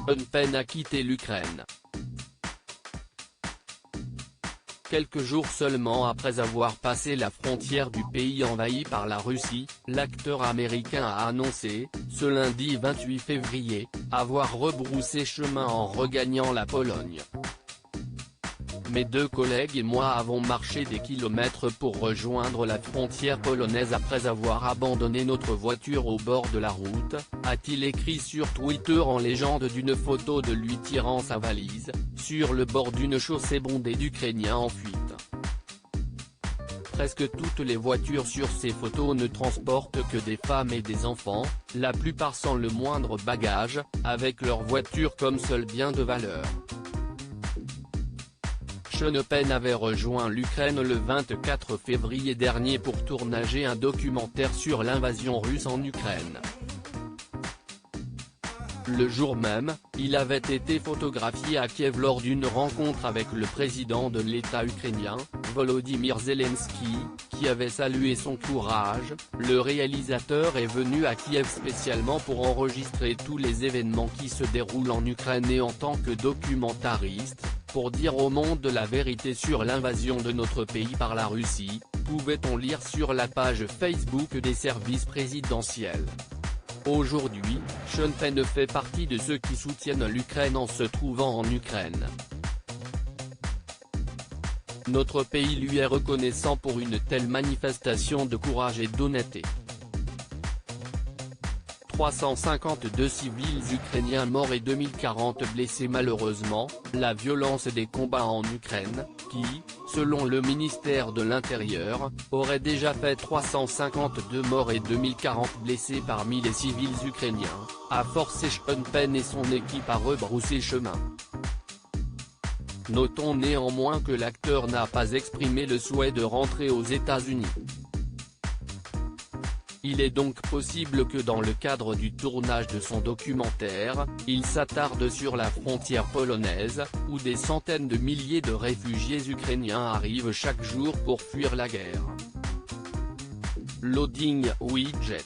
Sean Penn a quitté l'Ukraine. Quelques jours seulement après avoir passé la frontière du pays envahi par la Russie, l'acteur américain a annoncé, ce lundi 28 février, avoir rebroussé chemin en regagnant la Pologne. Mes deux collègues et moi avons marché des kilomètres pour rejoindre la frontière polonaise après avoir abandonné notre voiture au bord de la route, a-t-il écrit sur Twitter en légende d'une photo de lui tirant sa valise, sur le bord d'une chaussée bondée d'Ukrainiens en fuite. Presque toutes les voitures sur ces photos ne transportent que des femmes et des enfants, la plupart sans le moindre bagage, avec leur voiture comme seul bien de valeur. Sean Penn avait rejoint l'Ukraine le 24 février dernier pour tournager un documentaire sur l'invasion russe en Ukraine. Le jour même, il avait été photographié à Kiev lors d'une rencontre avec le président de l'État ukrainien, Volodymyr Zelensky, qui avait salué son courage. Le réalisateur est venu à Kiev spécialement pour enregistrer tous les événements qui se déroulent en Ukraine et en tant que documentariste, pour dire au monde la vérité sur l'invasion de notre pays par la Russie, pouvait-on lire sur la page Facebook des services présidentiels. Aujourd'hui, Sean Penn fait partie de ceux qui soutiennent l'Ukraine en se trouvant en Ukraine. Notre pays lui est reconnaissant pour une telle manifestation de courage et d'honnêteté. 352 civils ukrainiens morts et 2040 blessés. Malheureusement, la violence des combats en Ukraine, qui, selon le ministère de l'Intérieur, aurait déjà fait 352 morts et 2040 blessés parmi les civils ukrainiens, a forcé Sean Penn et son équipe à rebrousser chemin. Notons néanmoins que l'acteur n'a pas exprimé le souhait de rentrer aux États-Unis. Il est donc possible que dans le cadre du tournage de son documentaire, il s'attarde sur la frontière polonaise, où des centaines de milliers de réfugiés ukrainiens arrivent chaque jour pour fuir la guerre. Loading Widget.